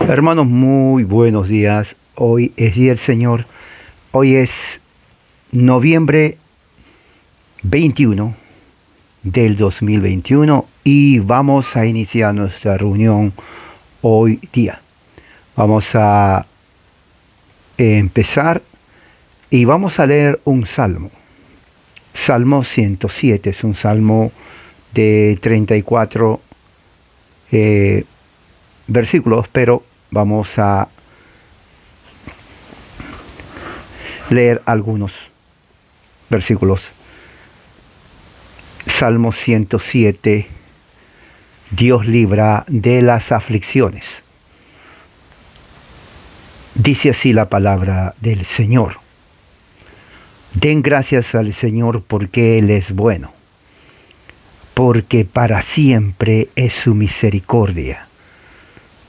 Hermanos, muy buenos días. Hoy es día del Señor. Hoy es noviembre 21 del 2021 y vamos a iniciar nuestra reunión hoy día. Vamos a empezar y vamos a leer un salmo. Salmo 107 es un salmo de 34 versículos, pero vamos a leer algunos versículos. Salmo 107. Dios libra de las aflicciones. Dice así la palabra del Señor. Den gracias al Señor porque Él es bueno, porque para siempre es su misericordia.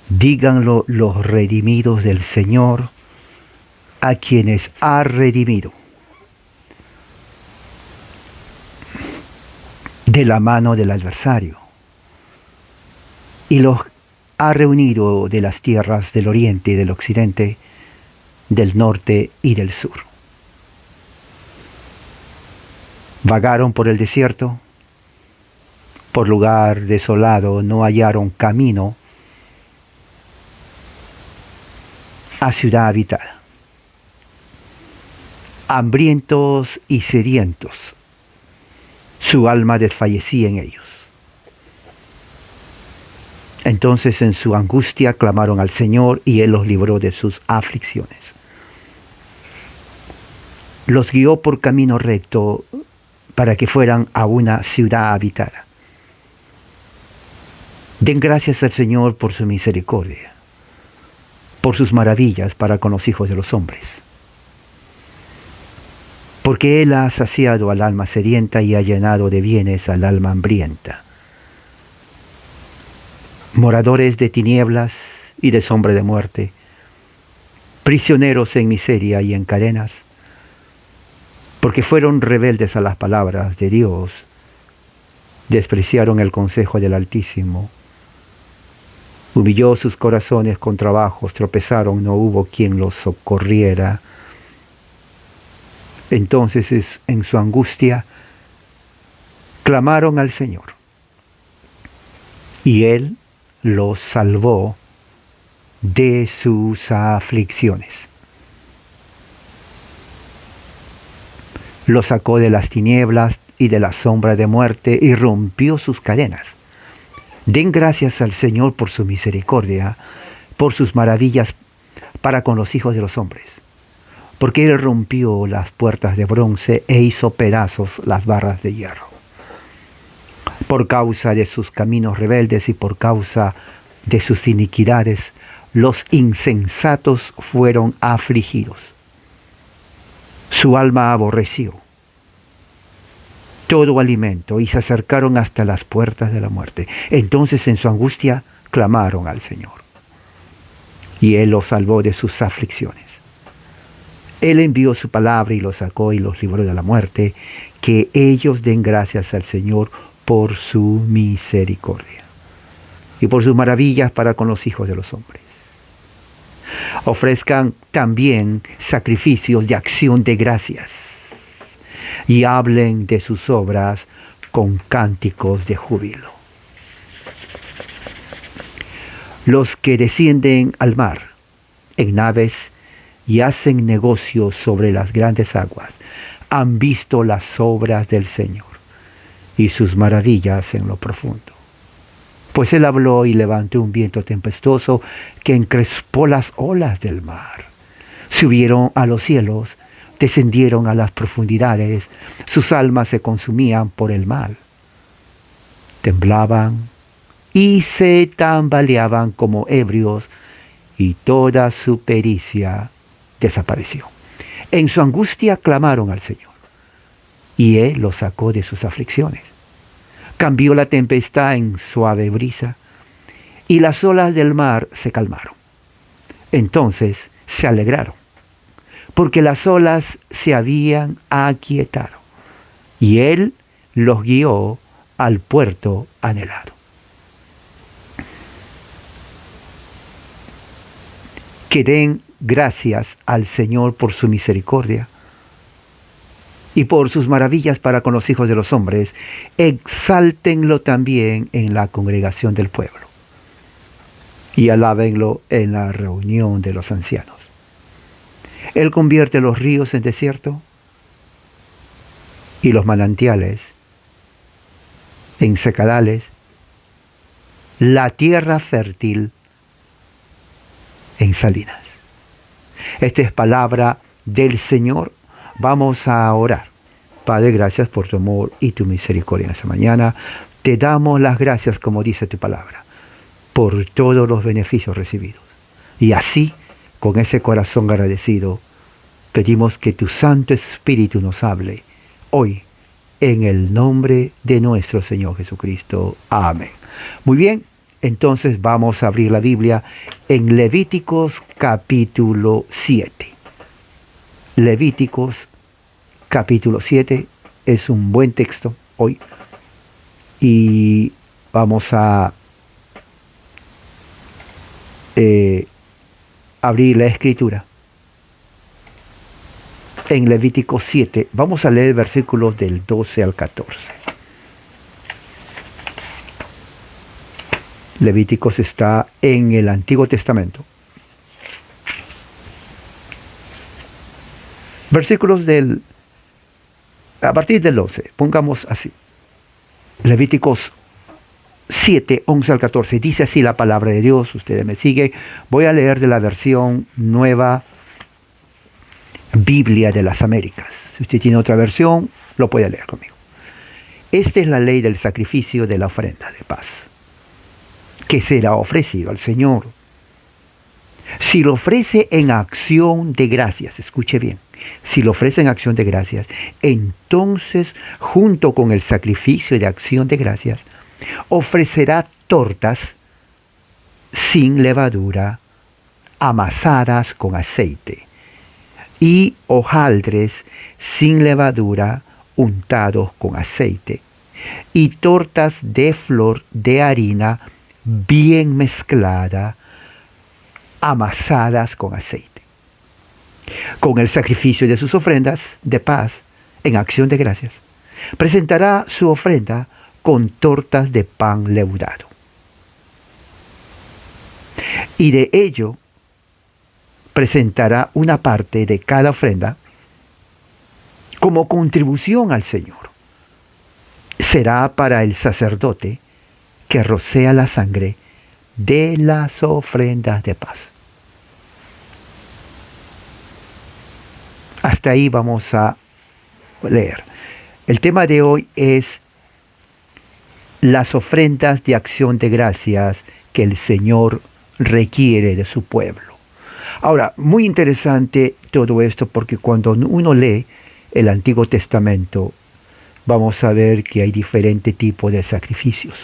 Díganlo los redimidos del Señor, a quienes ha redimido de la mano del adversario, y los ha reunido de las tierras del oriente y del occidente, del norte y del sur. Vagaron por el desierto, por lugar desolado no hallaron camino a ciudad habitada. Hambrientos y sedientos, su alma desfallecía en ellos. Entonces en su angustia clamaron al Señor y Él los libró de sus aflicciones. Los guió por camino recto para que fueran a una ciudad habitada. Den gracias al Señor por su misericordia, por sus maravillas para con los hijos de los hombres. Porque Él ha saciado al alma sedienta y ha llenado de bienes al alma hambrienta. Moradores de tinieblas y de sombra de muerte, prisioneros en miseria y en cadenas, porque fueron rebeldes a las palabras de Dios, despreciaron el consejo del Altísimo, humilló sus corazones con trabajos, tropezaron, no hubo quien los socorriera. Entonces en su angustia clamaron al Señor y Él los salvó de sus aflicciones. Los sacó de las tinieblas y de la sombra de muerte y rompió sus cadenas. Den gracias al Señor por su misericordia, por sus maravillas para con los hijos de los hombres. Porque Él rompió las puertas de bronce e hizo pedazos las barras de hierro. Por causa de sus caminos rebeldes y por causa de sus iniquidades, los insensatos fueron afligidos. Su alma aborreció todo alimento y se acercaron hasta las puertas de la muerte. Entonces en su angustia clamaron al Señor y Él los salvó de sus aflicciones. Él envió su palabra y los sacó y los libró de la muerte. Que ellos den gracias al Señor por su misericordia y por sus maravillas para con los hijos de los hombres. Ofrezcan también sacrificios de acción de gracias y hablen de sus obras con cánticos de júbilo. Los que descienden al mar en naves y hacen negocios sobre las grandes aguas, han visto las obras del Señor y sus maravillas en lo profundo. Pues Él habló y levantó un viento tempestuoso que encrespó las olas del mar. Subieron a los cielos, descendieron a las profundidades, sus almas se consumían por el mal. Temblaban y se tambaleaban como ebrios y toda su pericia desapareció. En su angustia clamaron al Señor y Él los sacó de sus aflicciones. Cambió la tempestad en suave brisa y las olas del mar se calmaron. Entonces se alegraron porque las olas se habían aquietado y Él los guió al puerto anhelado. que den gracias al Señor por su misericordia y por sus maravillas para con los hijos de los hombres, exáltenlo también en la congregación del pueblo y alábenlo en la reunión de los ancianos. Él convierte los ríos en desierto y los manantiales en secadales, la tierra fértil en salinas. Esta es palabra del Señor. Vamos a orar. Padre, gracias por tu amor y tu misericordia en esta mañana. Te damos las gracias, como dice tu palabra, por todos los beneficios recibidos. Y así, con ese corazón agradecido, pedimos que tu Santo Espíritu nos hable hoy, en el nombre de nuestro Señor Jesucristo. Amén. Muy bien, entonces vamos a abrir la Biblia en Levíticos capítulo 7. Levíticos capítulo 7 es un buen texto hoy. Y vamos a abrir la escritura. En Levítico 7, vamos a leer versículos del 12 al 14. Levíticos está en el Antiguo Testamento. Versículos a partir del 12, pongamos así. Levíticos 7, 11 al 14, dice así la palabra de Dios. Ustedes me siguen. Voy a leer de la versión Nueva Biblia de las Américas. Si usted tiene otra versión, lo puede leer conmigo. Esta es la ley del sacrificio de la ofrenda de paz, que será ofrecido al Señor. Si lo ofrece en acción de gracias, escuche bien, si lo ofrece en acción de gracias, entonces, junto con el sacrificio de acción de gracias, ofrecerá tortas sin levadura, amasadas con aceite, y hojaldres sin levadura, untados con aceite, y tortas de flor de harina bien mezclada, amasadas con aceite. Con el sacrificio de sus ofrendas de paz en acción de gracias, presentará su ofrenda con tortas de pan leudado. Y de ello presentará una parte de cada ofrenda como contribución al Señor. Será para el sacerdote que rocea la sangre de las ofrendas de paz. Hasta ahí vamos a leer. El tema de hoy es las ofrendas de acción de gracias que el Señor requiere de su pueblo. Ahora, muy interesante todo esto, porque cuando uno lee el Antiguo Testamento, vamos a ver que hay diferente tipo de sacrificios,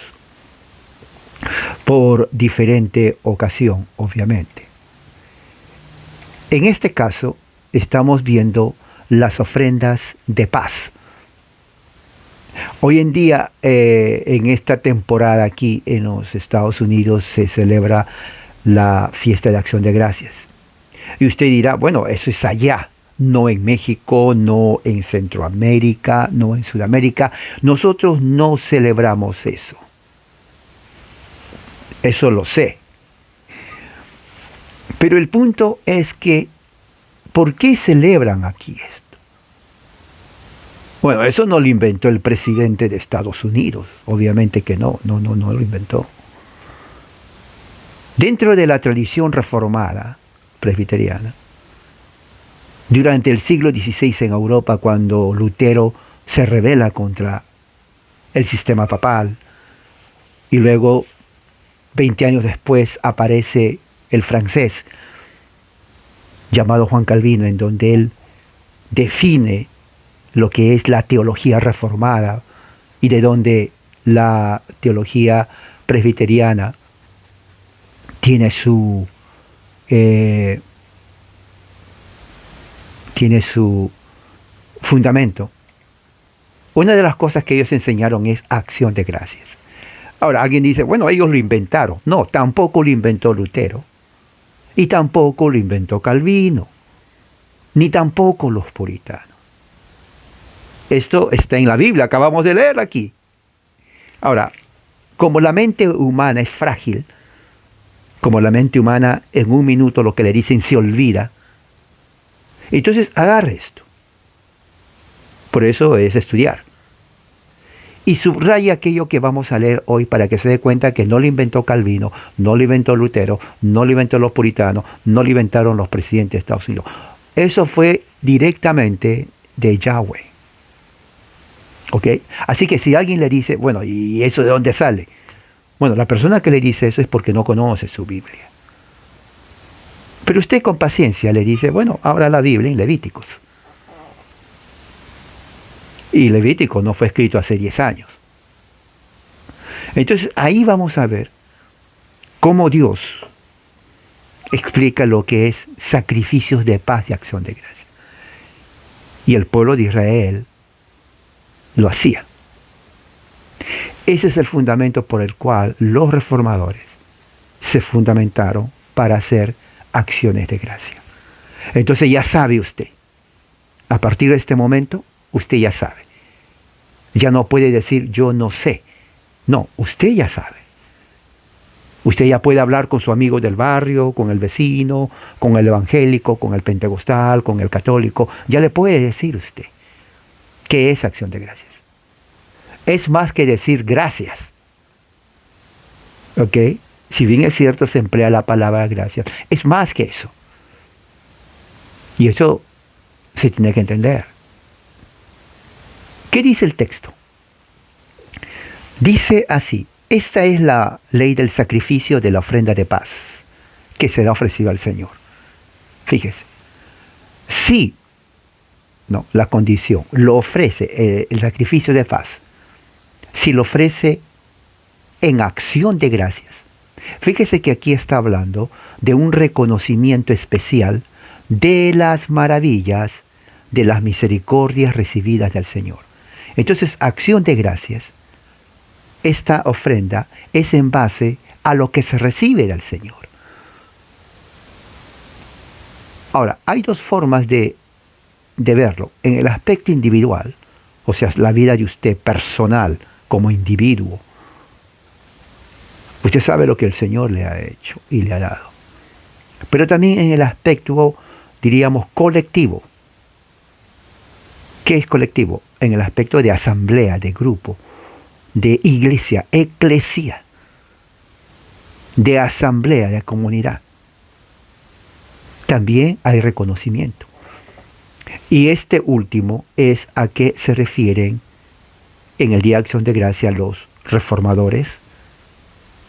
por diferente ocasión, obviamente. En este caso, estamos viendo las ofrendas de paz. Hoy en día, en esta temporada aquí en los Estados Unidos, se celebra la fiesta de acción de gracias. Y usted dirá, bueno, eso es allá, no en México, no en Centroamérica, no en Sudamérica. Nosotros no celebramos eso. Eso lo sé. Pero el punto es que, ¿por qué celebran aquí esto? Bueno, eso no lo inventó el presidente de Estados Unidos. Obviamente que no lo inventó. Dentro de la tradición reformada presbiteriana, durante el siglo XVI en Europa, cuando Lutero se rebela contra el sistema papal, y luego 20 años después aparece el francés llamado Juan Calvino, en donde él define lo que es la teología reformada y de donde la teología presbiteriana tiene su fundamento. Una de las cosas que ellos enseñaron es acción de gracias. Ahora, alguien dice, bueno, ellos lo inventaron. No, tampoco lo inventó Lutero. Y tampoco lo inventó Calvino, ni tampoco los puritanos. Esto está en la Biblia, acabamos de leer aquí. Ahora, como la mente humana es frágil, como la mente humana en un minuto lo que le dicen se olvida, entonces agarre esto. Por eso es estudiar. Y subraya aquello que vamos a leer hoy para que se dé cuenta que no lo inventó Calvino, no lo inventó Lutero, no lo inventó los puritanos, no lo inventaron los presidentes de Estados Unidos. Eso fue directamente de Yahweh. ¿Ok? Así que si alguien le dice, bueno, ¿y eso de dónde sale? Bueno, la persona que le dice eso es porque no conoce su Biblia. Pero usted con paciencia le dice, bueno, ahora la Biblia en Levíticos. Y Levítico no fue escrito hace 10 años. Entonces ahí vamos a ver cómo Dios explica lo que es sacrificios de paz y acción de gracia. Y el pueblo de Israel lo hacía. Ese es el fundamento por el cual los reformadores se fundamentaron para hacer acciones de gracia. Entonces ya sabe usted, a partir de este momento, usted ya sabe. Ya no puede decir yo no sé. No, usted ya sabe. Usted ya puede hablar con su amigo del barrio, con el vecino, con el evangélico, con el pentecostal, con el católico. Ya le puede decir usted qué es acción de gracias. Es más que decir gracias. ¿Ok? Si bien es cierto, se emplea la palabra gracias. Es más que eso. Y eso se tiene que entender. ¿Qué dice el texto? Dice así: esta es la ley del sacrificio de la ofrenda de paz que será ofrecido al Señor. Fíjese. Si, no, la condición, lo ofrece, el sacrificio de paz, si lo ofrece en acción de gracias. Fíjese que aquí está hablando de un reconocimiento especial de las maravillas, de las misericordias recibidas del Señor. Entonces, acción de gracias, esta ofrenda es en base a lo que se recibe del Señor. Ahora, hay dos formas de verlo. En el aspecto individual, o sea, la vida de usted personal como individuo. Usted sabe lo que el Señor le ha hecho y le ha dado. Pero también en el aspecto, diríamos, colectivo. ¿Qué es colectivo? En el aspecto de asamblea, de grupo, de iglesia, eclesia, de asamblea, de comunidad. También hay reconocimiento. Y este último es a qué se refieren en el Día de Acción de Gracia los reformadores.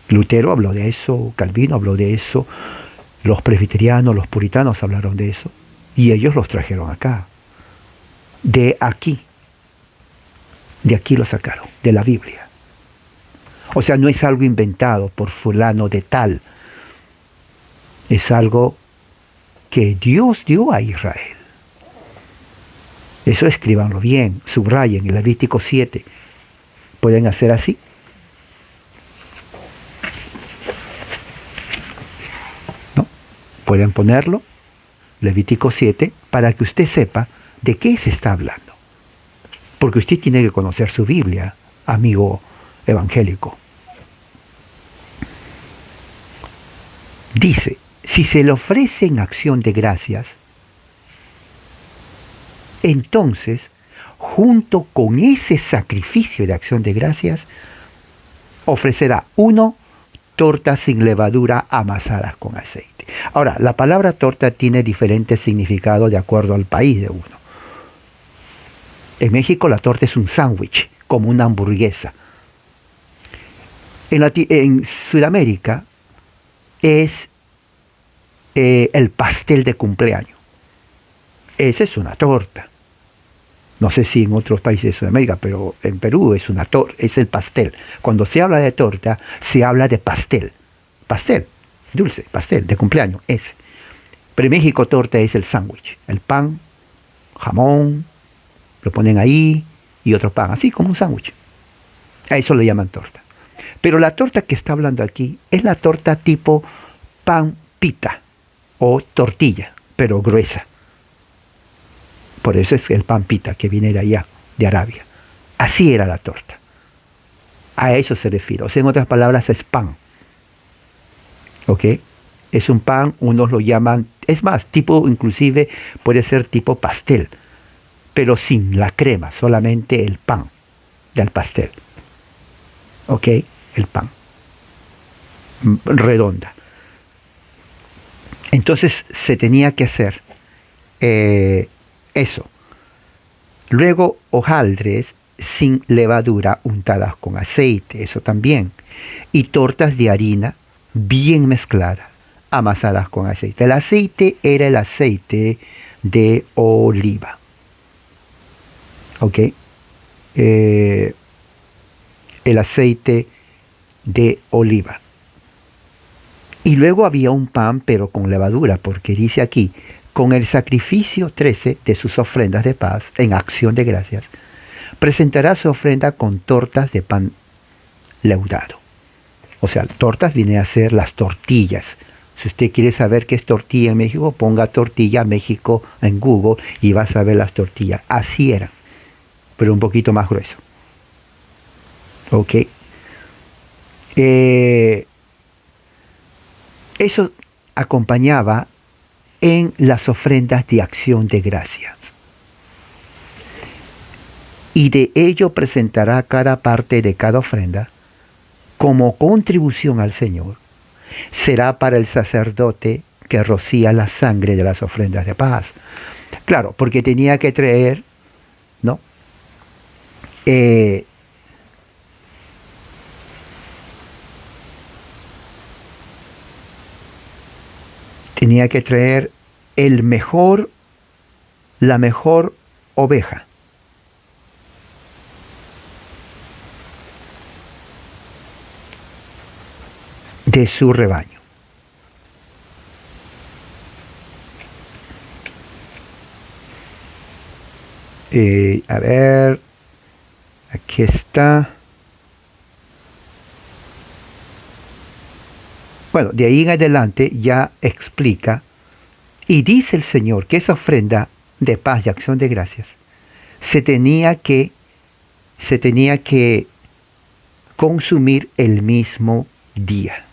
Lutero habló de eso, Calvino habló de eso, los presbiterianos, los puritanos hablaron de eso, y ellos los trajeron acá. De aquí lo sacaron, de la Biblia. O sea, no es algo inventado por fulano de tal, es algo que Dios dio a Israel. Eso escríbanlo bien, subrayen en Levítico 7. ¿Pueden hacer así? ¿No? Pueden ponerlo, Levítico 7, para que usted sepa de qué se está hablando. Porque usted tiene que conocer su Biblia, amigo evangélico. Dice, si se le ofrece en acción de gracias, entonces, junto con ese sacrificio de acción de gracias, ofrecerá 1, tortas sin levadura amasadas con aceite. Ahora, la palabra torta tiene diferentes significados de acuerdo al país de uno. En México la torta es un sándwich, como una hamburguesa. En Sudamérica es el pastel de cumpleaños. Esa es una torta. No sé si en otros países de Sudamérica, pero en Perú es es el pastel. Cuando se habla de torta, se habla de pastel. Pastel, dulce, pastel de cumpleaños, ese. Pero en México torta es el sándwich. El pan, jamón, lo ponen ahí y otro pan, así como un sándwich. A eso le llaman torta. Pero la torta que está hablando aquí es la torta tipo pan pita. o tortilla, pero gruesa. Por eso es el pan pita que viene de allá, de Arabia. Así era la torta. A eso se refiere. O sea, en otras palabras, es pan. ¿Ok? Es un pan, unos lo llaman, es más, tipo, inclusive puede ser tipo pastel, pero sin la crema, solamente el pan del pastel. ¿Ok? El pan. Redonda. Entonces se tenía que hacer eso. Luego hojaldres sin levadura untadas con aceite, eso también. Y tortas de harina bien mezcladas, amasadas con aceite. El aceite era el aceite de oliva. ¿Ok? El aceite de oliva. Y luego había un pan, pero con levadura, porque dice aquí, con el sacrificio 13 de sus ofrendas de paz en acción de gracias, presentará su ofrenda con tortas de pan leudado. O sea, tortas viene a ser las tortillas. Si usted quiere saber qué es tortilla en México, ponga tortilla México en Google y va a saber las tortillas. Así eran, pero un poquito más grueso. ¿Ok? Eso acompañaba en las ofrendas de acción de gracias. Y de ello presentará cada parte de cada ofrenda como contribución al Señor. Será para el sacerdote que rocía la sangre de las ofrendas de paz. Claro, porque tenía que traer, ¿no? Tenía que traer la mejor oveja. De su rebaño. A ver, aquí está. Bueno, de ahí en adelante ya explica y dice el Señor que esa ofrenda de paz y acción de gracias se tenía que consumir el mismo día.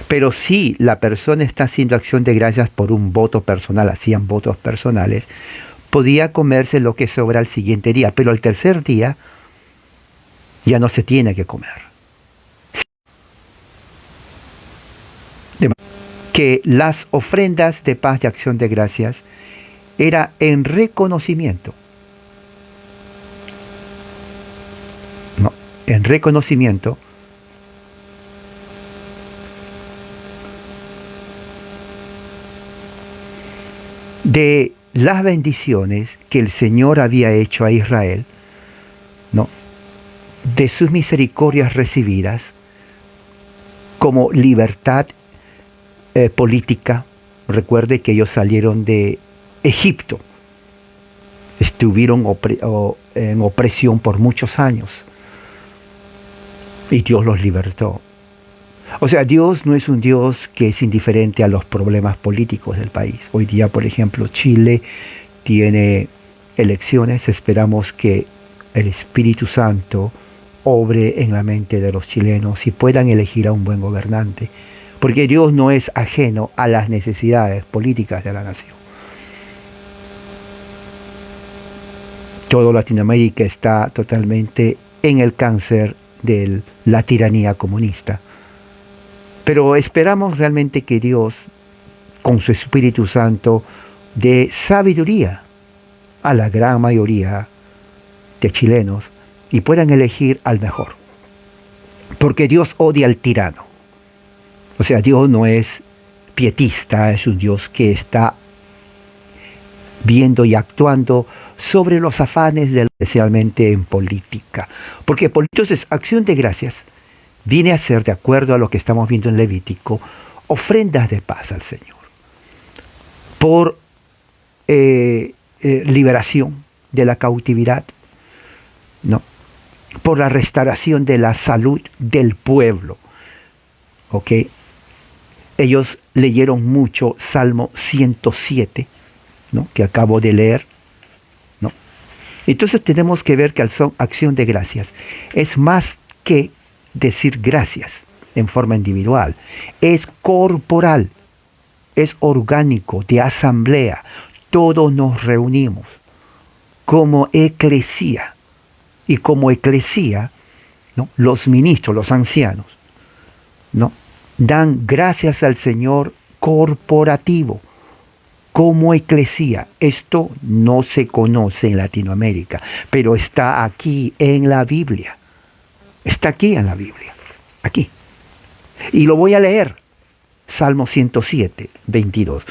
Pero si la persona está haciendo acción de gracias por un voto personal, hacían votos personales, podía comerse lo que sobra al siguiente día, pero al tercer día ya no se tiene que comer. Que las ofrendas de paz y acción de gracias era en reconocimiento. No, en reconocimiento de las bendiciones que el Señor había hecho a Israel, ¿no? De sus misericordias recibidas como libertad política. Recuerde que ellos salieron de Egipto, estuvieron en opresión por muchos años y Dios los libertó. O sea, Dios no es un Dios que es indiferente a los problemas políticos del país. Hoy día, por ejemplo, Chile tiene elecciones. Esperamos que el Espíritu Santo obre en la mente de los chilenos y puedan elegir a un buen gobernante. Porque Dios no es ajeno a las necesidades políticas de la nación. Todo Latinoamérica está totalmente en el cáncer de la tiranía comunista. Pero esperamos realmente que Dios, con su Espíritu Santo, dé sabiduría a la gran mayoría de chilenos y puedan elegir al mejor. Porque Dios odia al tirano. O sea, Dios no es pietista, es un Dios que está viendo y actuando sobre los afanes, especialmente en política. Porque entonces, acción de gracias viene a ser, de acuerdo a lo que estamos viendo en Levítico, ofrendas de paz al Señor. Por liberación de la cautividad, ¿no? Por la restauración de la salud del pueblo, ¿ok? Ellos leyeron mucho Salmo 107, ¿no?, que acabo de leer, ¿no? Entonces tenemos que ver que acción de gracias es más que decir gracias en forma individual, es corporal, es orgánico, de asamblea. Todos nos reunimos como eclesía, y como eclesía, ¿no?, los ministros, los ancianos, ¿no?, dan gracias al Señor corporativo, como eclesía. Esto no se conoce en Latinoamérica, pero está aquí en la Biblia. Está aquí en la Biblia, aquí. Y lo voy a leer. Salmo 107, 22.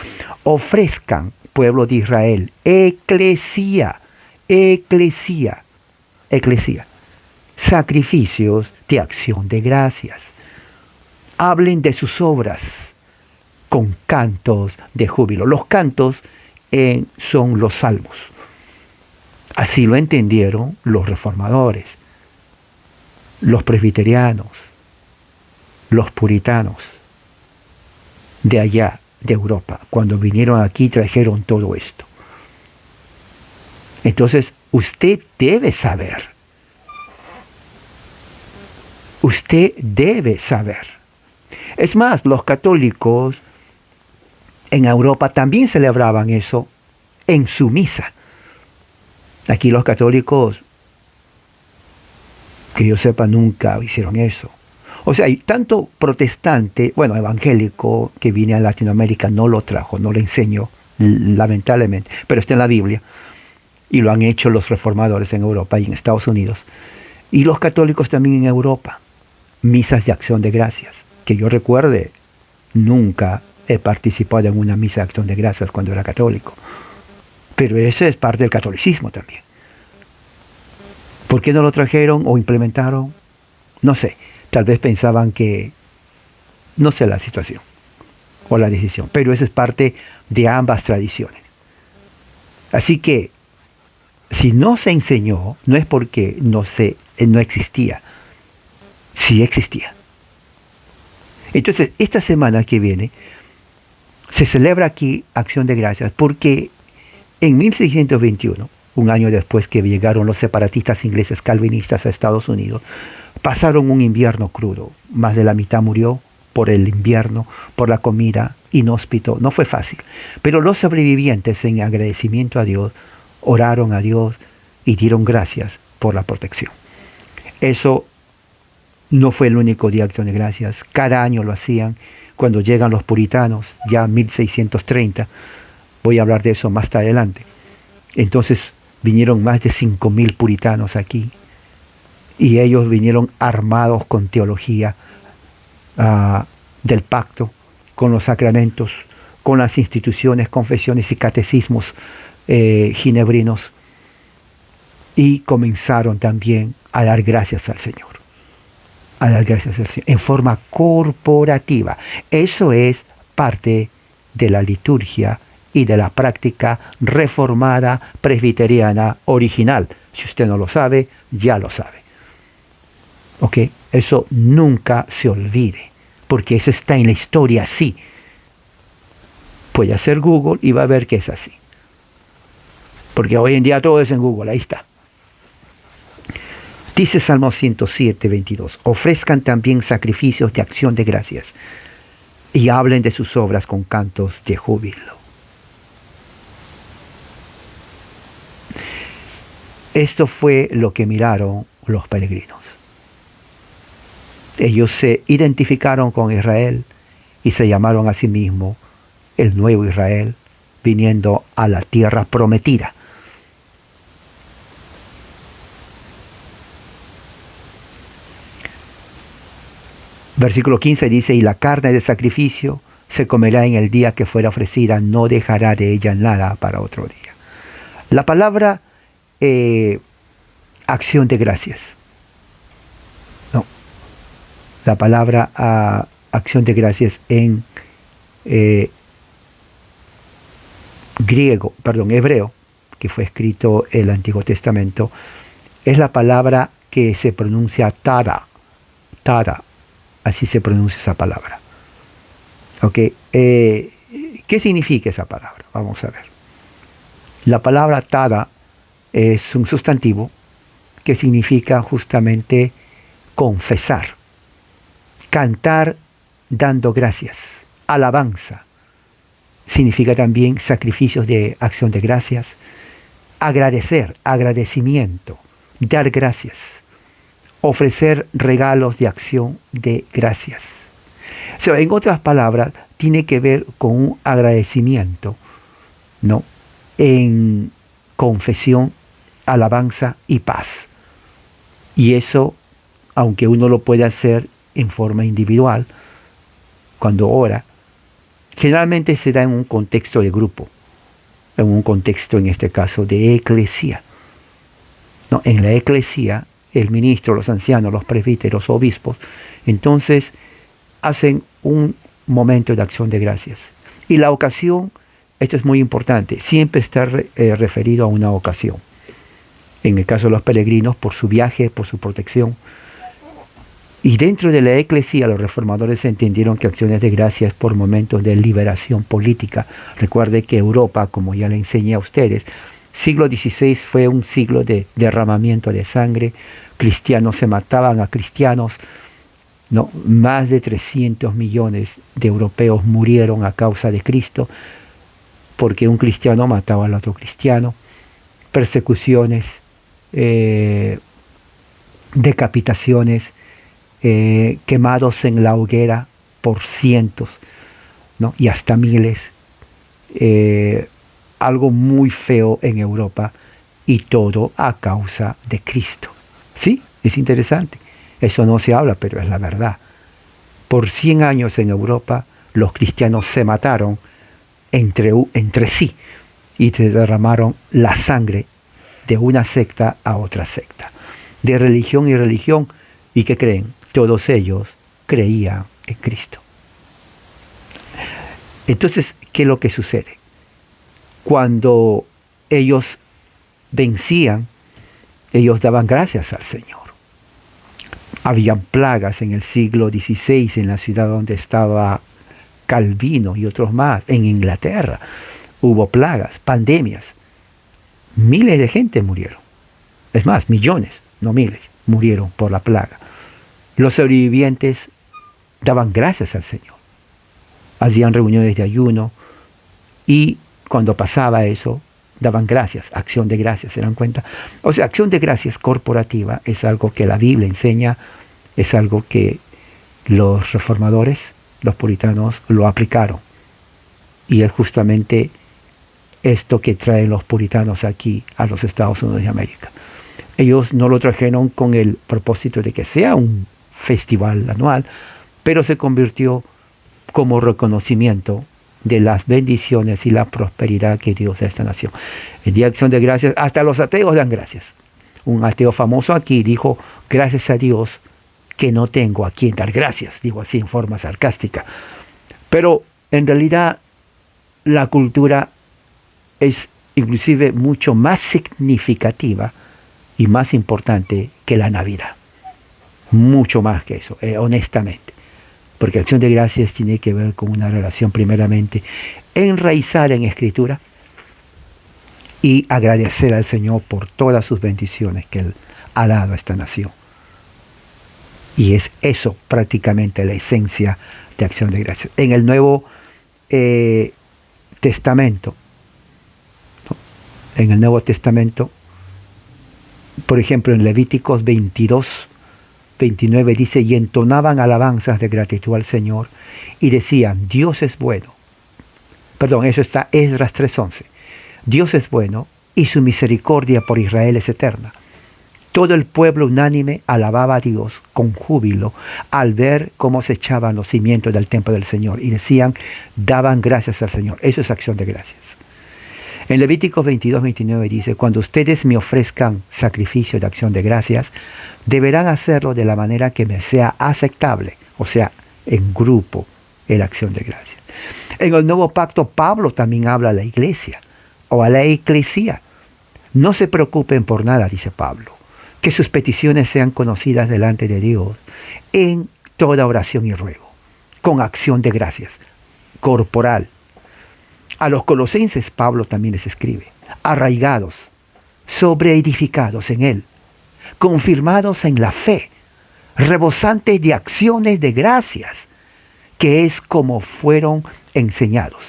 Ofrezcan, pueblo de Israel, eclesía, sacrificios de acción de gracias. Hablen de sus obras con cantos de júbilo. Los cantos son los salmos. Así lo entendieron los reformadores, los presbiterianos, los puritanos de allá, de Europa. Cuando vinieron aquí trajeron todo esto. Entonces, usted debe saber. Usted debe saber. Es más, los católicos en Europa también celebraban eso en su misa. Aquí los católicos, que yo sepa, nunca hicieron eso. O sea, hay tanto protestante, bueno, evangélico, que vine a Latinoamérica, no lo trajo, no lo enseñó, lamentablemente, pero está en la Biblia, y lo han hecho los reformadores en Europa y en Estados Unidos, y los católicos también en Europa, misas de acción de gracias. Que yo recuerde, nunca he participado en una misa de acción de gracias cuando era católico, pero eso es parte del catolicismo también. ¿Por qué no lo trajeron o implementaron? No sé. Tal vez pensaban que, no sé la situación o la decisión, pero eso es parte de ambas tradiciones. Así que, si no se enseñó, no es porque no existía, sí existía. Entonces, esta semana que viene, se celebra aquí Acción de Gracias, porque en 1621, un año después que llegaron los separatistas ingleses calvinistas a Estados Unidos, pasaron un invierno crudo. Más de la mitad murió por el invierno, por la comida inhóspito. No fue fácil. Pero los sobrevivientes, en agradecimiento a Dios, oraron a Dios y dieron gracias por la protección. Eso no fue el único día de acción de gracias. Cada año lo hacían. Cuando llegan los puritanos, ya 1630, voy a hablar de eso más adelante. Entonces vinieron más de 5.000 puritanos aquí. Y ellos vinieron armados con teología del pacto, con los sacramentos, con las instituciones, confesiones y catecismos ginebrinos. Y comenzaron también a dar gracias al Señor. A dar gracias al Señor en forma corporativa. Eso es parte de la liturgia y de la práctica reformada presbiteriana original. Si usted no lo sabe, ya lo sabe. ¿Ok? Eso nunca se olvide, porque eso está en la historia así. Puede hacer Google y va a ver que es así. Porque hoy en día todo es en Google, ahí está. Dice Salmo 107, 22, ofrezcan también sacrificios de acción de gracias y hablen de sus obras con cantos de júbilo. Esto fue lo que miraron los peregrinos. Ellos se identificaron con Israel y se llamaron a sí mismos el nuevo Israel, viniendo a la tierra prometida. Versículo 15 dice, y la carne de sacrificio se comerá en el día que fuera ofrecida, no dejará de ella nada para otro día. La palabra acción de gracias. No. La palabra acción de gracias en hebreo, que fue escrito el Antiguo Testamento, es la palabra que se pronuncia tada. Tada. Así se pronuncia esa palabra. ¿Ok? ¿Qué significa esa palabra? Vamos a ver. La palabra tada es un sustantivo que significa justamente confesar, cantar dando gracias, alabanza. Significa también sacrificios de acción de gracias, agradecer, agradecimiento, dar gracias, ofrecer regalos de acción de gracias. O sea, en otras palabras, tiene que ver con un agradecimiento, ¿no? En confesión, alabanza y paz. Y eso, aunque uno lo puede hacer en forma individual, cuando ora, generalmente se da en un contexto de grupo, en un contexto, en este caso, de eclesía. ¿No? En la eclesía, el ministro, los ancianos, los presbíteros, obispos, entonces hacen un momento de acción de gracias. Y la ocasión, esto es muy importante, siempre está referido a una ocasión. En el caso de los peregrinos, por su viaje, por su protección. Y dentro de la eclesía, los reformadores entendieron que acciones de gracias por momentos de liberación política. Recuerde que Europa, como ya le enseñé a ustedes, siglo XVI fue un siglo de derramamiento de sangre, cristianos se mataban a cristianos, ¿no? Más de 300 millones de europeos murieron a causa de Cristo, porque un cristiano mataba al otro cristiano, persecuciones, decapitaciones, quemados en la hoguera por cientos, ¿no? Y hasta miles, algo muy feo en Europa, y todo a causa de Cristo. ¿Sí? Es interesante. Eso no se habla, pero es la verdad. Por 100 años en Europa, los cristianos se mataron entre sí y se derramaron la sangre de una secta a otra secta, de religión y religión. ¿Y qué creen? Todos ellos creían en Cristo. Entonces, ¿qué es lo que sucede? Cuando ellos vencían, ellos daban gracias al Señor. Habían plagas en el siglo XVI en la ciudad donde estaba Calvino y otros más, en Inglaterra. Hubo plagas, pandemias. Miles de gente murieron. Es más, millones, no miles, murieron por la plaga. Los sobrevivientes daban gracias al Señor. Hacían reuniones de ayuno y cuando pasaba eso, daban gracias, acción de gracias, ¿se dan cuenta? O sea, acción de gracias corporativa es algo que la Biblia enseña, es algo que los reformadores, los puritanos, lo aplicaron. Y es justamente esto que traen los puritanos aquí a los Estados Unidos de América. Ellos no lo trajeron con el propósito de que sea un festival anual, pero se convirtió como reconocimiento de las bendiciones y la prosperidad que Dios da a esta nación. El Día de Acción de Gracias, hasta los ateos dan gracias. Un ateo famoso aquí dijo, gracias a Dios que no tengo a quien dar gracias, digo así en forma sarcástica. Pero en realidad la cultura es inclusive mucho más significativa y más importante que la Navidad. Mucho más que eso, honestamente. Porque acción de gracias tiene que ver con una relación primeramente enraizada en Escritura y agradecer al Señor por todas sus bendiciones que Él ha dado a esta nación. Y es eso prácticamente la esencia de acción de gracias. En el Nuevo Testamento, ¿no? En el Nuevo Testamento, por ejemplo en Levíticos 22, 29 dice, y entonaban alabanzas de gratitud al Señor y decían, Dios es bueno. Perdón, eso está Esdras 3:11. Dios es bueno y su misericordia por Israel es eterna. Todo el pueblo unánime alababa a Dios con júbilo al ver cómo se echaban los cimientos del templo del Señor y decían, daban gracias al Señor. Eso es acción de gracias. En Levíticos 22, 29 dice, cuando ustedes me ofrezcan sacrificio de acción de gracias, deberán hacerlo de la manera que me sea aceptable, o sea, en grupo, en la acción de gracias. En el Nuevo Pacto, Pablo también habla a la iglesia, o a la eclesía. No se preocupen por nada, dice Pablo, que sus peticiones sean conocidas delante de Dios en toda oración y ruego, con acción de gracias. corporal. A los colosenses Pablo también les escribe: arraigados, sobreedificados en Él, confirmados en la fe, rebosantes de acciones de gracias, que es como fueron enseñados.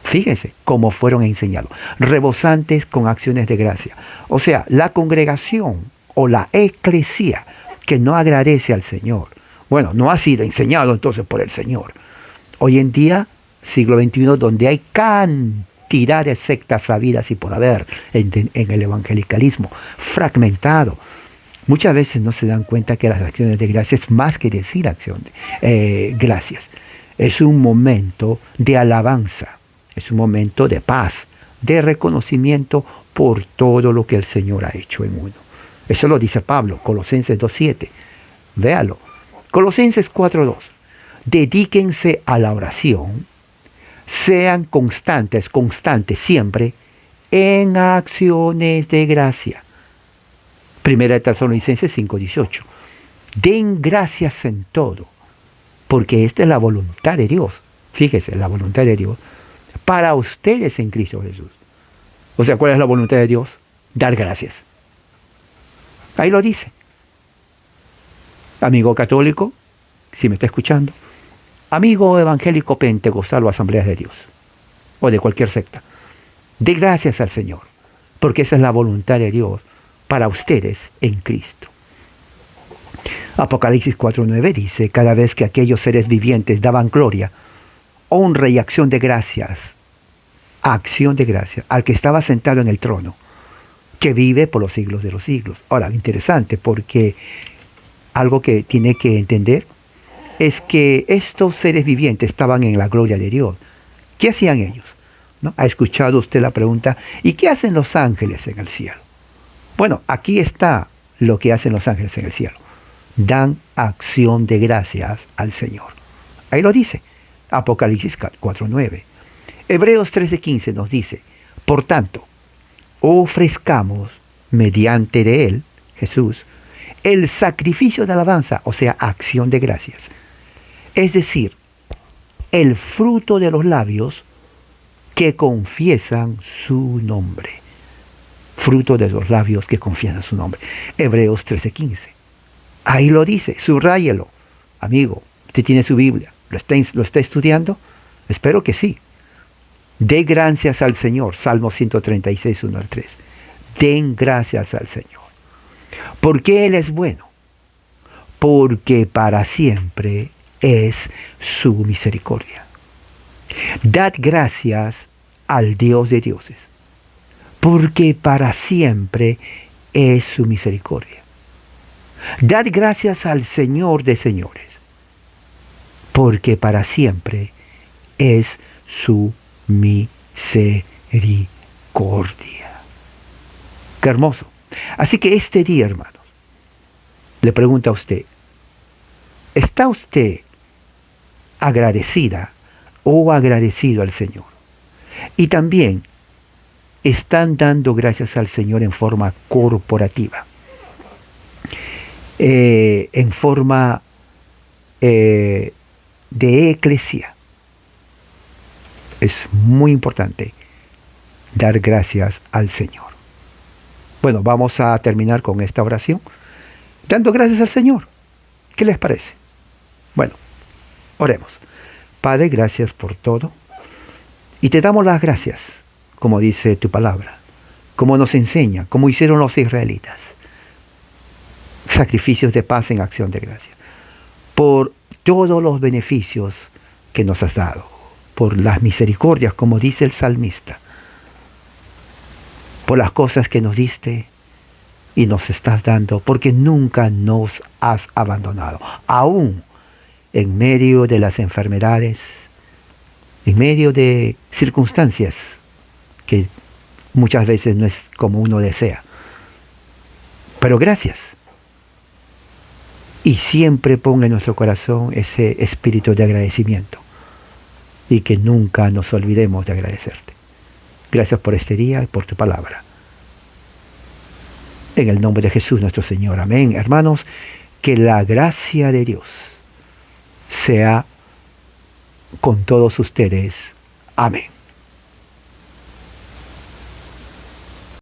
Fíjense, como fueron enseñados, rebosantes con acciones de gracia. O sea, la congregación o la eclesía que no agradece al Señor, bueno, no ha sido enseñado entonces por el Señor. Hoy en día, siglo XXI, donde hay cantidad de sectas habidas y por haber en el evangelicalismo fragmentado, muchas veces no se dan cuenta que las acciones de gracia es más que decir gracias. Es un momento de alabanza, es un momento de paz, de reconocimiento por todo lo que el Señor ha hecho en uno. Eso lo dice Pablo, Colosenses 2:7. Véalo. Colosenses 4:2. Dedíquense a la oración, sean constantes siempre, en acciones de gracia. Primera de Tesalonicenses 5:18. Den gracias en todo, porque esta es la voluntad de Dios. Fíjese, la voluntad de Dios para ustedes en Cristo Jesús. O sea, ¿cuál es la voluntad de Dios? Dar gracias. Ahí lo dice. Amigo católico, si me está escuchando, amigo evangélico pentecostal o asambleas de Dios, o de cualquier secta, dé gracias al Señor, porque esa es la voluntad de Dios para ustedes en Cristo. Apocalipsis 4:9 dice: cada vez que aquellos seres vivientes daban gloria, honra y acción de gracias al que estaba sentado en el trono, que vive por los siglos de los siglos. Ahora, interesante, porque algo que tiene que entender es que estos seres vivientes estaban en la gloria de Dios. ¿Qué hacían ellos? ¿No? ¿Ha escuchado usted la pregunta? ¿Y qué hacen los ángeles en el cielo? Bueno, aquí está lo que hacen los ángeles en el cielo. Dan acción de gracias al Señor. Ahí lo dice, Apocalipsis 4:9. Hebreos 13:15 nos dice: por tanto, ofrezcamos mediante de Él, Jesús, el sacrificio de alabanza, o sea, acción de gracias. Es decir, el fruto de los labios que confiesan su nombre. Fruto de los labios que confiesan su nombre. Hebreos 13:15. Ahí lo dice, subráyelo. Amigo, usted tiene su Biblia. ¿Lo está estudiando? Espero que sí. Dé gracias al Señor. Salmo 136, 1 al 3. Den gracias al Señor. Porque Él es bueno. Porque para siempre es su misericordia. Dad gracias al Dios de dioses. Porque para siempre es su misericordia. Dad gracias al Señor de señores. Porque para siempre es su misericordia. Qué hermoso. Así que este día, hermanos, le pregunto a usted: ¿está usted agradecida o agradecido al Señor? Y también, ¿están dando gracias al Señor en forma corporativa? En forma de eclesia. Es muy importante dar gracias al Señor. Bueno, vamos a terminar con esta oración dando gracias al Señor. ¿Qué les parece? Bueno, oremos. Padre, gracias por todo. Y te damos las gracias, como dice tu palabra, como nos enseña, como hicieron los israelitas. Sacrificios de paz en acción de gracia. Por todos los beneficios que nos has dado. Por las misericordias, como dice el salmista. Por las cosas que nos diste y nos estás dando, porque nunca nos has abandonado. Aún en medio de las enfermedades, en medio de circunstancias que muchas veces no es como uno desea. Pero gracias. Y siempre ponga en nuestro corazón ese espíritu de agradecimiento. Y que nunca nos olvidemos de agradecerte. Gracias por este día y por tu palabra. En el nombre de Jesús nuestro Señor. Amén. Hermanos, que la gracia de Dios sea con todos ustedes. Amén.